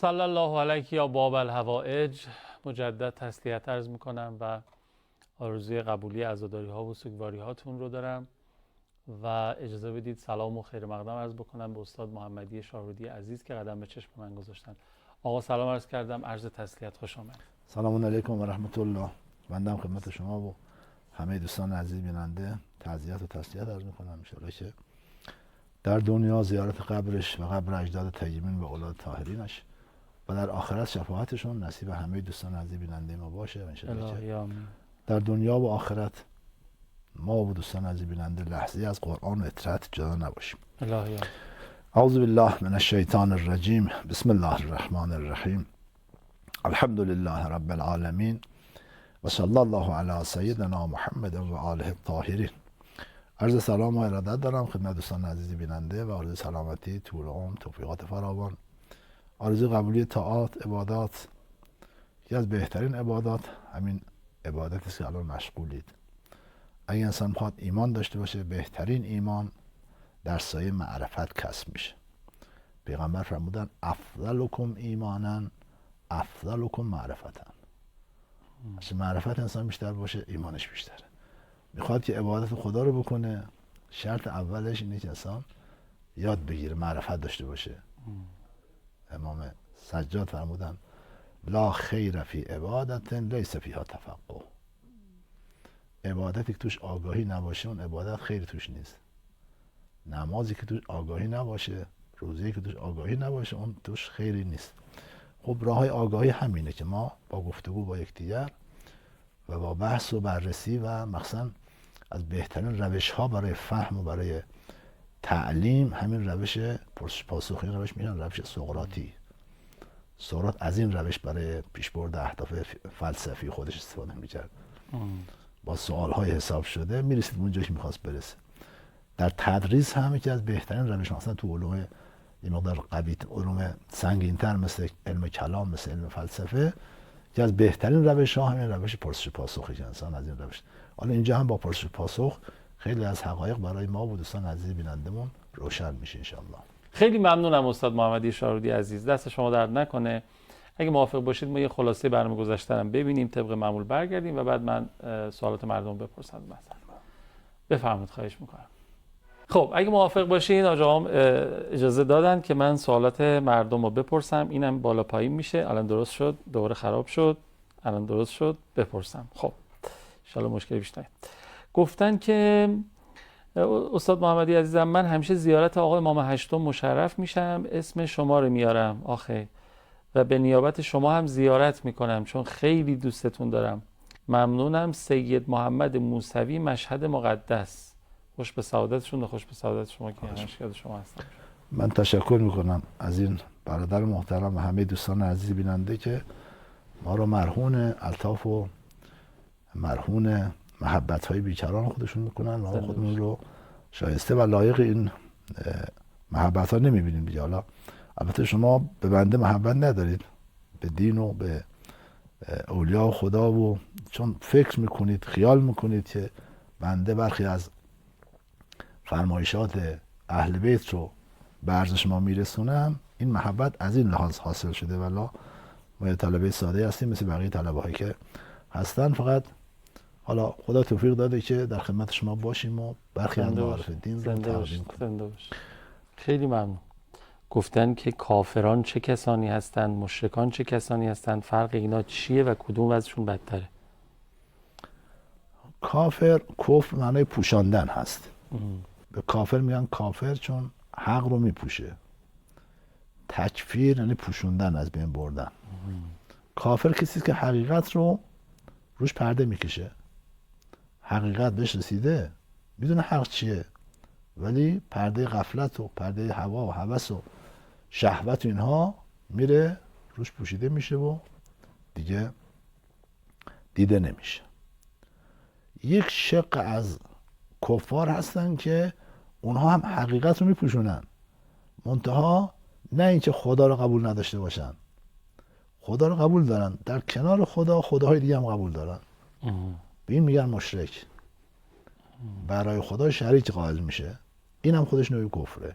صلی الله علیک یا باب الهوائج. مجدد تسلیت عرض میکنم و آرزوی قبولی عزاداری ها و سوگواری هاتون رو دارم و اجازه بدید سلام و خیر مقدم عرض بکنم به استاد محمدی شاهرودی عزیز که قدم به چشم من گذاشتن. آقا سلام عرض کردم، عرض تسلیت، خوش آمد. سلام علیکم و رحمت الله. بنده خدمت شما و همه دوستان عزیز بیننده تعزیت و تسلیت عرض میکنم. ان شاءالله که در دنیا زیارت قبرش و قبر اجداد طیبین و اولاد طاهرینش و در آخرت شفاعتشون نصیب همه دوستان عزیز بیننده ما باشه. ان شاءالله که در دنیا و آخرت ما و دوستان عزیز بیننده لحظه از قرآن و اطاعت جدا نباشیم. الهی اعوذ بالله من الشیطان الرجیم. بسم الله الرحمن الرحیم. الحمد لله رب العالمین و صلی الله علی سیدنا محمد و آله الطاهرین. عرض سلام و ارادت دارم خدمت دوستان عزیز بیننده و آرزوی سلامتی، طول عمر، توفیقات فراوان، آرزوی قبولی طاعات، عبادات. یکی از بهترین عبادات همین عبادتی است که الان مشغولید. اگه انسان بخواد ایمان داشته باشه، بهترین ایمان در سایه معرفت کسب میشه. پیغمبر فرمودن افضلکم ایمانا افضلکم معرفتا. اگه معرفت انسان بیشتر باشه ایمانش بیشتره. میخواد که عبادت خدا رو بکنه، شرط اولش اینه که انسان یاد بگیره، معرفت داشته باشه. امام سجاد فرمودن لا خیر فی عبادت لیس فیها تفقه. عبادتی که توش آگاهی نباشه اون عبادت خیر توش نیست. نمازی که توش آگاهی نباشه، روزی که توش آگاهی نباشه اون توش خیری نیست. خب راه های آگاهی همینه که ما با گفتگو با یکدیگر و با بحث و بررسی و مخصوصا از بهترین روش ها برای فهم و برای تعلیم همین روش پرسش پاسخ، این روش میگن روش سقراطی. سقراط از این روش برای پیشبرد اهداف فلسفی خودش استفاده میکرد. با سوال های حساب شده میرسید اونجا که میخواست برسه. در تدریس هم یکی از بهترین روش، مثلا تو علوم این مقدار قوی، علوم سنگین‌تر مثل علم کلام، مثل علم فلسفه، یکی از بهترین روش ها همین روش پرسش پاسخی که انسان از این روش. حالا اینجا هم با پرسش پاسخ خیلی از حقایق برای ما و دوستان عزیز بینندمون روشن میشه ان شاء الله. خیلی ممنونم استاد محمدی شاهرودی عزیز، دست شما درد نکنه. اگه موافق باشید ما یه خلاصه برنامه گذاشتم ببینیم، طبق معمول برگردیم و بعد من سوالات مردم بپرسم. مثلا بفرمایید، خواهش میکنم. خب اگه موافق باشین آقا اجازه دادن که من سوالات مردم رو بپرسم. اینم بالا پایین میشه. الان درست شد، دوباره خراب شد، الان درست شد. بپرسم. خب ان شاءالله مشکلی پیش نیاد. گفتن که استاد محمدی عزیزم، من همیشه زیارت آقا امام هشتم مشرف میشم، اسم شما رو میارم آخه و به نیابت شما هم زیارت میکنم چون خیلی دوستتون دارم. ممنونم. سید محمد موسوی، مشهد مقدس. خوش به سعادتشون و خوش به سعادت شما که همش یاد شما هستم. من تشکر میکنم از این برادر محترم و همه دوستان عزیز بیننده که ما رو مرهون الطاف و مرهون محبت های بیکران خودشون میکنن و خودمون رو شایسته و لایق این محبت ها نمیبینیم دیگه. حالا البته شما به بنده محبت ندارید، به دین و به اولیاء خدا، و چون فکر میکنید، خیال میکنید که بنده برخی از فرمایشات اهل بیت رو به عرض شما میرسونم، این محبت از این لحاظ حاصل شده. ولی ما یه طلبه ساده هستیم مثل بقیه طلبه هایی که هستن. فقط حالا خدا توفیق داده که در خدمت شما باشیم و برخی از معارف دین رو تقدیم کنیم. خیلی ممنون. گفتن که کافران چه کسانی هستند، مشرکان چه کسانی هستند، فرق اینا چیه و کدوم وضعشون بدتره؟ کفر معنای پوشاندن هست. به کافر میگن کافر چون حق رو میپوشه. تکفیر یعنی پوشوندن، از بین بردن. کافر کسی که حقیقت رو روش پرده میکشه. حقیقت بهش رسیده، میدونه حق چیه، ولی پرده غفلت و پرده هوا و هوس و شهوت و اینها میره روش پوشیده میشه و دیگه دیده نمیشه. یک شق از کفار هستن که اونها هم حقیقت رو میپوشونن، منتها نه اینکه خدا رو قبول نداشته باشن، خدا رو قبول دارن، در کنار خدا خداهای دیگه هم قبول دارن. به این میگن مشرک. برای خدا شریک قائل میشه. این هم خودش نوعی کفره.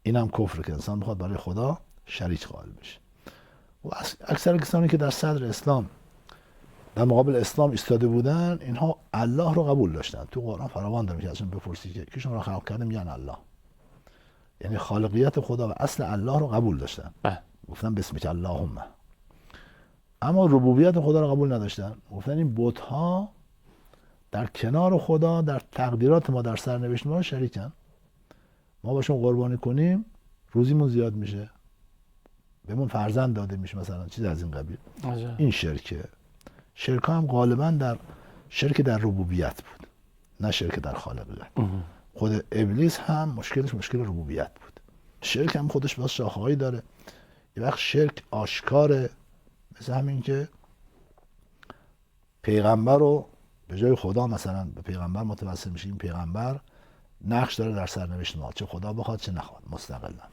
این هم کفره که انسان بخواد برای خدا شریک قائل بشه. و اکثر کسانی که در صدر اسلام در مقابل اسلام ایستاده بودن، اینها الله رو قبول داشتن. تو قرآن فراوان داریم که ازشون بپرسی که کی شما رو خلق کرده، میگن الله. یعنی خالقیت خدا و اصل الله رو قبول داشتن. گفتن بسمک اللهم. اما ربوبیت خدا رو قبول نداشتن. گفتن این بت ها در کنار خدا در تقدیرات ما، در سرنوشت ما شریکن. ما باشون قربانی کنیم روزیمون زیاد میشه، بهمون فرزند داده میشه، مثلا چیز از این قبیل. این شرکه. شرک هم غالبا در شرک در ربوبیت بود، نه شرک در خالقیت. خود ابلیس هم مشکلش مشکل ربوبیت بود. شرک هم خودش باز شاخه‌هایی داره. یه وقت شرک آشکاره، مثل همین که پیغمبر رو به جای خدا مثلا به پیغمبر متوسل میشه. این پیغمبر نقش داره در سرنوشت ما، چه خدا بخواد چه نخواد، مستقلا.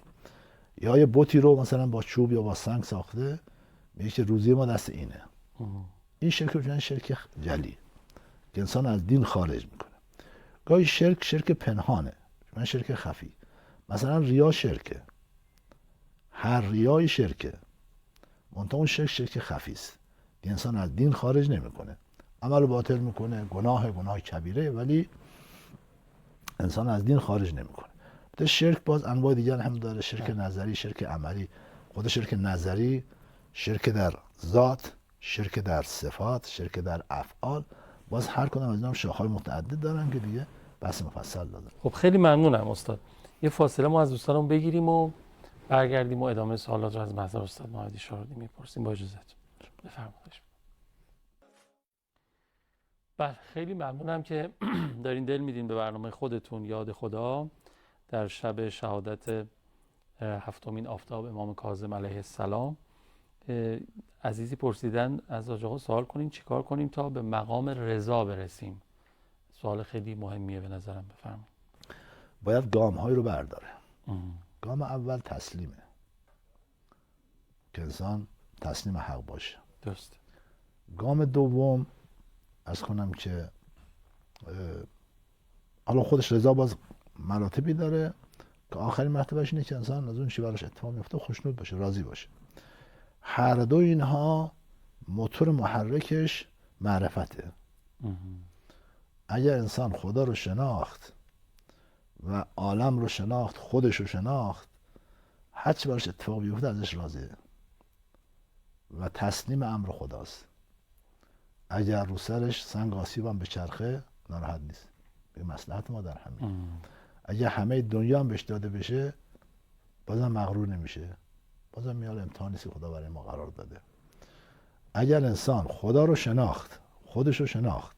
یا یه بتی رو مثلا با چوب یا با سنگ ساخته، میگه که روزی ما دست اینه. این شرک رو شرک جلی که انسان از دین خارج میکنه. گاهی شرک پنهانه، من شرک خفی. مثلا ریا شرکه، هر ریای شرکه، منتها اون شرک خفی است. انسان از دین خارج نمیکنه، عمل باطل میکنه، گناه کبیره، ولی انسان از دین خارج نمیکنه. ده شرک باز انواع دیگر هم داره، شرک نظری، شرک عملی. خود شرک نظری شرک در ذات، شرک در صفات، شرک در افعال. باز هر کدام از اینا شاخه‌های متعدد دارن که دیگه بحث مفصل دادن. خب خیلی ممنونم استاد. یه فاصله ما از دوستانمون بگیریم و برگردیم و ادامه سوالات رو از محضر استاد محمدی شاروردی میپرسیم. با اجازهتون بفرمایید. بله، خیلی ممنونم که دارین دل میدین به برنامه خودتون یاد خدا در شب شهادت هفتمین آفتاب امام کاظم علیه السلام. عزیزی پرسیدن از حاج آقا سوال کنیم چیکار کنیم تا به مقام رضا برسیم. سوال خیلی مهمیه به نظرم. بفرمایید. باید گام‌هایی رو برداره. گام اول تسلیمه، که انسان تسلیم حق باشه. درست. گام دوم از کنم که حالا خودش رضا باز مراتبی داره که آخرین مرتبهش اینه که انسان از اون چی براش اتفاق میفته خوشنود باشه، راضی باشه. هر دو اینها موتور محرکش معرفته. اگر انسان خدا رو شناخت و عالم رو شناخت، خودش رو شناخت، هر چی براش اتفاق بیفته ازش راضیه و تسلیم امر خداست. اگر رو سرش سنگ آسیب هم به چرخه ناراحت نیست، به مصلحت ما در همین. اگر همه دنیا هم بهش داده بشه بازم مغرور نمیشه، بازم میاد امتحانی که خدا برای ما قرار داده. اگر انسان خدا رو شناخت، خودش رو شناخت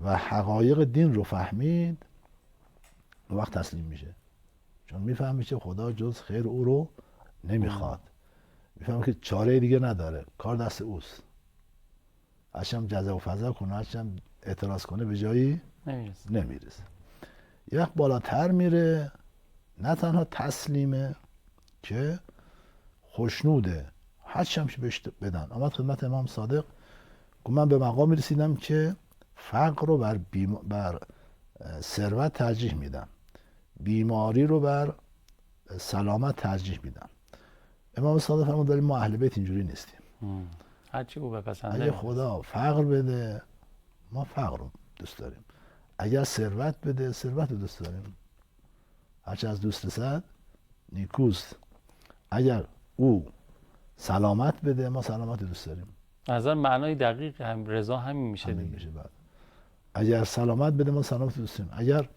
و حقایق دین رو فهمید، اون وقت تسلیم میشه، چون میفهمی که خدا جز خیر او رو نمیخواد. میفهمی که چاره دیگه نداره، کار دست اوست. هرچند جزا و فضا کنه، هرچند اعتراض کنه به جایی نمیرسه. یه وقت بالاتر میره، نه تنها تسلیمه که خوشنوده، هرچند بهش بدن. آمد خدمت امام صادق گفت من به مقامی رسیدم که فقر رو بر ثروت ترجیح میدم، بیماری رو بر سلامت ترجیح میدم. امام صادق فرمود ولی ما اهل بیت اینجوری نیستیم. هرچی او بپسنده. اگه خدا فقر بده ما فقر رو دوست داریم، اگر ثروت بده ثروت رو دوست داریم. هرچی از دوست رسد نیکوست. اگر او سلامت بده ما سلامت رو دوست داریم. نظر معنای دقیق هم رضا همین میشه دیگه. بعد اگر سلامت بده ما سلامت رو دوست داریم، اگر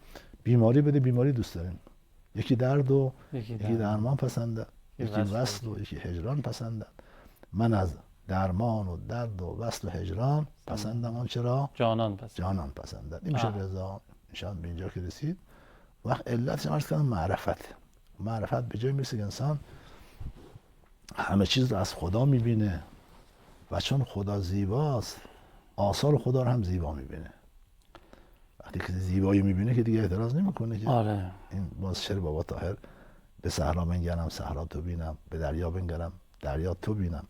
بیماری بده بیماری دوست داریم. یکی درد و یکی درمان پسنده، یکی وصل و یکی هجران پسنده. من از درمان و درد و وصل و هجران پسندم، آنچه را جانان پسندد. این میشه رضا. انشاءالله به اینجا که رسید، وقت علتش عرض کردم معرفت به جای میرسه که انسان همه چیز رو از خدا میبینه و چون خدا زیباست آثار خدا رو هم زیبا میبینه. وقتی که زیبایی میبینه که دیگه اعتراض نمیکنه که آره. این باز شعر بابا طاهر، به صحرا بنگرم صحرا تو بینم، به دریا بنگرم دریا تو بینم،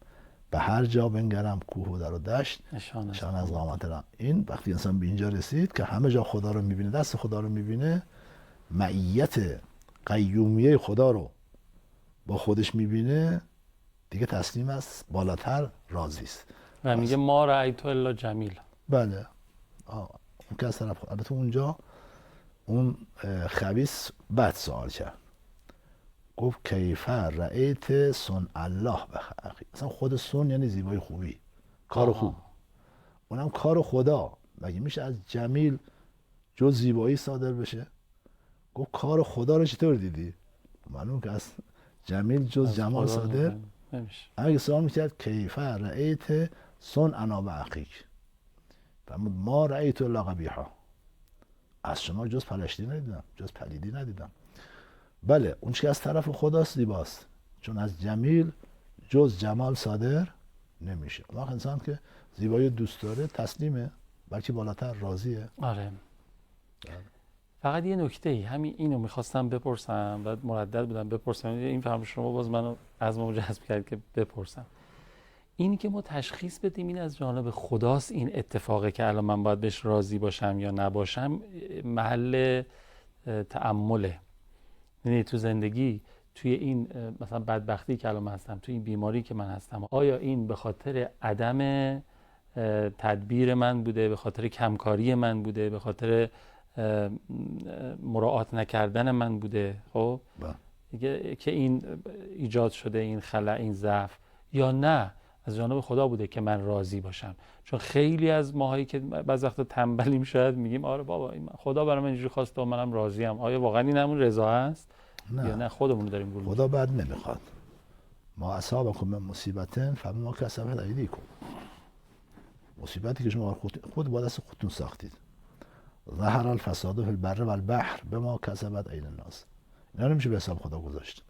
به هر جا بنگرم کوه و در و دشت نشان از قامت رم. این وقتی انسان به اینجا رسید که همه جا خدا رو میبینه، دست خدا رو میبینه، معیت قیومیه خدا رو با خودش میبینه دیگه تسلیم است، بالاتر راضی است و میگه ما رأیت الا جمیل. بله. اون که از طرف البته اونجا اون خبیث بد سوال کرد، گفت کیف رأیت صنع الله بخ. اصلا خود صنع یعنی زیبایی، خوبی، کار خوب. اونم کار خدا. مگه میشه از جمیل جز زیبایی صادر بشه؟ گفت کار خدا رو چطور دیدی؟ معلوم که از جمیل جز جمال صادر نمیشه. اگه سوال میکرد کیف رأیت صنعنا باخیک، فرمود ما رأیت الا قبیحا، از شما جز پلشتی ندیدم، جز پلیدی ندیدم. بله اون که از طرف خداست زیباست، چون از جمیل جز جمال صادر نمیشه. اون وقت انسان که زیبایی دوست داره تسلیمه، بلکه بالاتر راضیه. آره. فقط یه نکته ای، همین اینو میخواستم بپرسم و مردد بودم بپرسم، این فرمایش شما باز منو از ما جذب کرد که بپرسم. اینی که ما تشخیص بدیم این از جانب خداست این اتفاقه که الان من باید بهش راضی باشم یا نباشم، محل تأمله. یعنی تو زندگی، توی این مثلا بدبختی که الان من هستم، توی این بیماری که من هستم، آیا این به خاطر عدم تدبیر من بوده، به خاطر کمکاری من بوده، به خاطر مراعات نکردن من بوده، خب که این ایجاد شده، این خلأ، این ضعف، یا نه از جانب خدا بوده که من راضی باشم؟ چون خیلی از ماهایی که بعضی وقتا تنبلیم شاید میگیم آره بابا خدا برای من اینجوری خواسته و منم راضیم. آیا واقعا این همون رضا است؟ نه. یا نه خودمون داریم گول خدا بعد نمیخواد. ما اصابکم من مصیبتن فبما کسبت ایدیکم. مصیبتی که شما خود با دست خودتون ساختید. ظهر الفساد فی البر و البحر بما کسبت ایدی الناس. اینا نمیشه به حساب خدا گذاشت.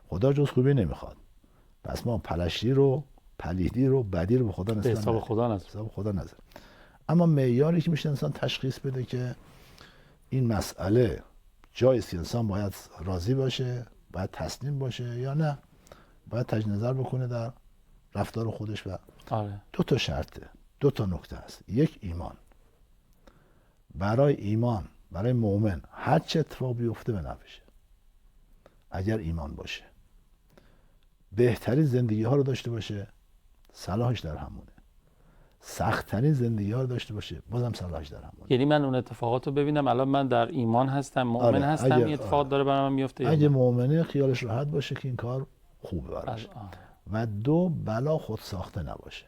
خدا جز خوبی نمیخواد. پس ما پلشتی رو، پلیدی رو، بدی رو به خدا نسبت به حساب خدا نذاریم. حساب خدا نذار. اما معیاری که میشه انسان تشخیص بده که این مسئله جایی است که انسان باید راضی باشه، باید تسلیم باشه یا نه، باید تجدید نظر بکنه در رفتار خودش. و آره. دو تا شرطه، دو تا نکته است. یک، ایمان. برای ایمان، برای مؤمن هر چه اتفاق بیفته به نفعشه اگر ایمان باشه. بهترین زندگی ها رو داشته باشه، صلاحش در همونه. سخت‌ترین زندگی ها رو داشته باشه، بازم صلاحش در همونه. یعنی من اون اتفاقات رو ببینم، الان من در ایمان هستم، مؤمن هستم، این اتفاق داره برای من میفته. اگه مؤمنه خیالش راحت باشه که این کار خوبه براش. و دو، بلا خود ساخته نباشه.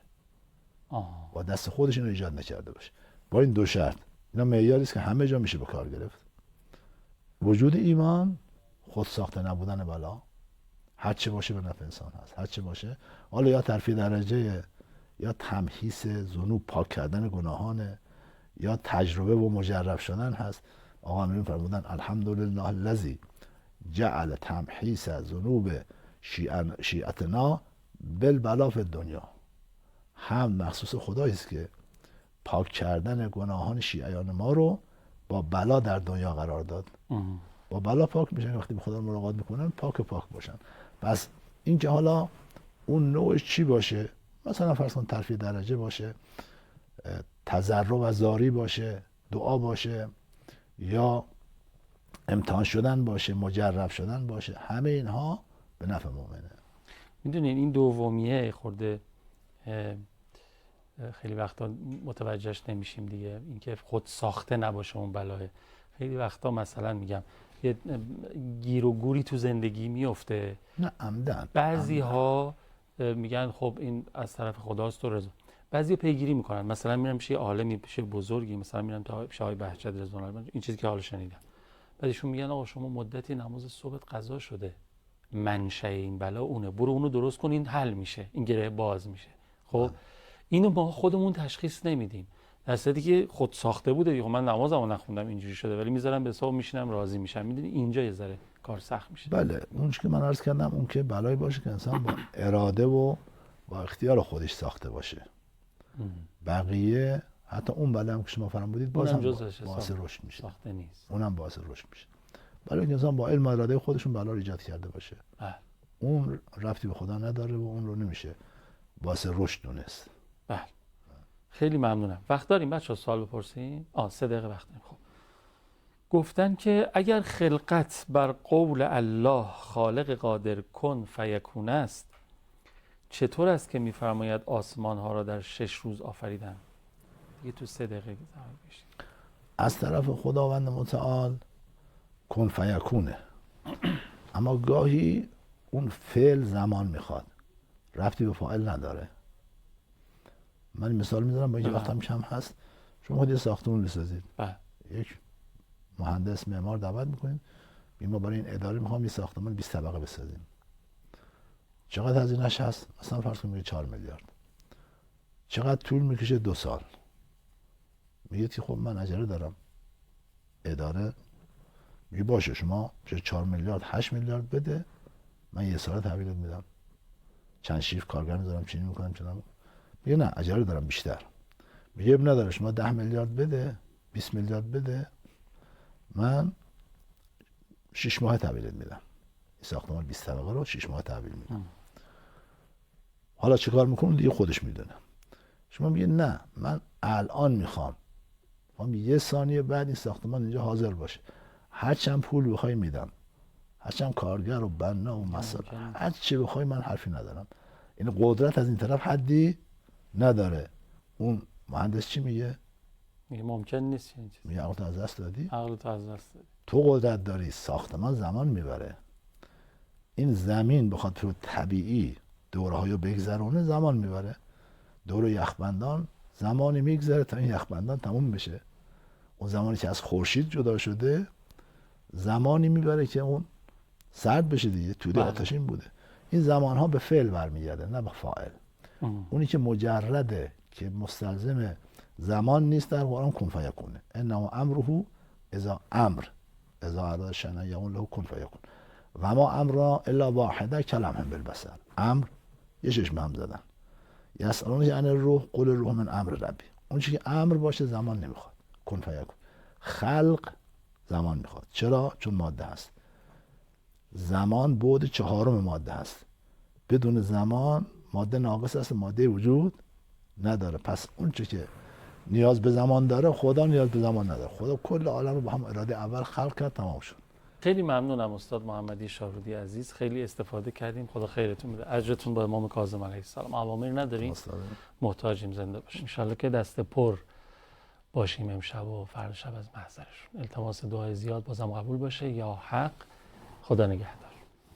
با دست خودش اینو ایجاد نکرده باشه. با این دو شرط، اینا معیاری است که همه جا میشه به کار گرفت. وجود ایمان، خود ساخته نبودن بلا، هر چه باشه به نفع انسان هست، هر چه باشه. حالا یا ترفیع درجه، یا تمحیص ذنوب، پاک کردن گناهانه، یا تجربه و مجرب شدن هست. آقا امین فرمودن الحمدلله الذی جعل تمحیص ذنوب شیعتنا بالبلا فی الدنیا. هم مخصوص خدایی است که پاک کردن گناهان شیعیان ما رو با بلا در دنیا قرار داد. با بلا پاک میشن، وقتی به خدا ملاقات میکنن پاک باشن. پس این که حالا اون نوعش چی باشه، مثلا فرض کن ترفیع درجه باشه، تضرع و زاری باشه، دعا باشه، یا امتحان شدن باشه، مجرب شدن باشه، همه اینها به نفع مؤمنه. میدونین این دومیه خورده خیلی وقتا متوجهش نمیشیم دیگه، اینکه خود ساخته نباشه اون بلاه. خیلی وقتا مثلا میگم یه گیر و گوری تو زندگی میفته، نه عمدن. بعضی ها میگن خب این از طرف خداست و رضا. بعضی پیگیری میکنن، مثلا میرن پیش عالمی، پیش بزرگی، مثلا میرن پیش آقای بهجت رضوان الله، این چیزی که حالا شنیدم. بعدشون میگن آقا شما مدتی نماز صبح قضا شده، منشأ این بلا اونه، برو اونو درست کن، این حل میشه، این گره باز میشه. خب اینو ما خودمون تشخیص نمیدیم، در صورتی که خود ساخته بوده دیگه. من نمازمو نخوندم اینجوری شده، ولی میذارم به حساب میشینم راضی میشم. میدونی اینجا یه ذره کار سخت میشه. بله اون که من عرض کردم، اون که بلایی باشه که انسان با اراده و با اختیار خودش ساخته باشه. بقیه حتی اون بلا هم که شما فرمودید بازم باعث رشد میشه، ساخته نیست. اونم باعث رشد میشه. برای اینکه انسان با علم و اراده خودشون بلا رو ایجاد کرده باشه، اون ربطی به خدا نداره و اون رو نمیشه باعث رشد دونست. بله خیلی ممنونم. وقت داریم بچه‌ها سوال بپرسیم؟ 3 دقیقه وقت داریم. خب گفتن که اگر خلقت بر قول الله خالق قادر کن فیکون است، چطور است که می‌فرماید آسمان ها را در 6 روز آفریدن؟ دیگه تو 3 دقیقه زمان بشید. از طرف خداوند متعال کن فیکونه، اما گاهی اون فعل زمان میخواد، ربطی به فاعل نداره. من مثال میذارم، با اینکه وقتم کم هست. شما خود یه ساختمون بسازید، یک مهندس معمار دعوت میکنید، ما برای این اداره میخوام یه ساختمان 20 طبقه بسازیم. چقدر هزینه‌اش هست؟ مثلا فرض کنید 4 میلیارد. چقدر طول میکشه؟ 2 سال. میگید که خب من عجله دارم. اداره میگه باشه شما 4 میلیارد 8 میلیارد بده، من یه سال تحویلت میدم. چند شیفت کارگر میذارم، چینی میکنم چنم. میگه نه عجله دارم بیشتر. میگه اب نداره شما 10 میلیارد بده، 20 میلیارد بده، من 6 ماه تحویلت میدم. این ساختمان 20 طبقه رو 6 ماه تحویل میدم. حالا چه کار میکنه دیگه خودش میدونه. شما میگه نه من الان میخوام یه ثانیه بعد این ساختمان اینجا حاضر باشه، هر چند پول بخوای میدم، هر چند کارگر و بنا و مسئله هر چی بخوای من حرفی ندارم. این قدرت از این طرف حدی نداره. اون مهندس چی میگه؟ میگه ممکن نیست این چیز. میگه عقلت از دست دادی؟ عقلت از دست دادی. تو قدرت داری، ساختمان زمان میبره. این زمین بخواد تو طبیعی دورهایو بگذرونه زمان میبره. دور یخبندان زمانی میگذره تا این یخبندان تموم بشه. اون زمانی که از خورشید جدا شده زمانی میبره که اون سرد بشه دیگه، توده آتشین بوده. این زمان ها به فعل برمیگرده نه به فاعل. اونی که مجرده که مستلزم زمان نیست در قرآن کن فیکونه. انما امره اذا اراد شیئا یقول له کن فیکون و ما امرنا الا واحده کلمح بالبصر. امر یه چشم هم زدن. یسالونک عن الروح قل الروح من امر ربی. اون چیزی که امر باشه زمان نمیخواد. کن فیکون. خلق زمان میخواد. چرا؟ چون ماده هست. زمان بعد 4 ماده هست. بدون زمان ماده ناقص است، ماده وجود نداره. پس اون چیزی که نیاز به زمان داره خدا نیاز به زمان نداره. خدا کل عالم رو با هم اراده اول خلق کرد، تمام شد. خیلی ممنونم استاد محمدی شاهرودی عزیز، خیلی استفاده کردیم. خدا خیرتون بده. اجرتون با امام کاظم علیه السلام. اوامر نداریم، محتاجیم. زنده باشیم. ان شاءالله که دست پر باشیم امشب و فردا شب از محضرشون. التماس دعای زیاد بازم قبول باشه. یا حق. خدا نگهدار.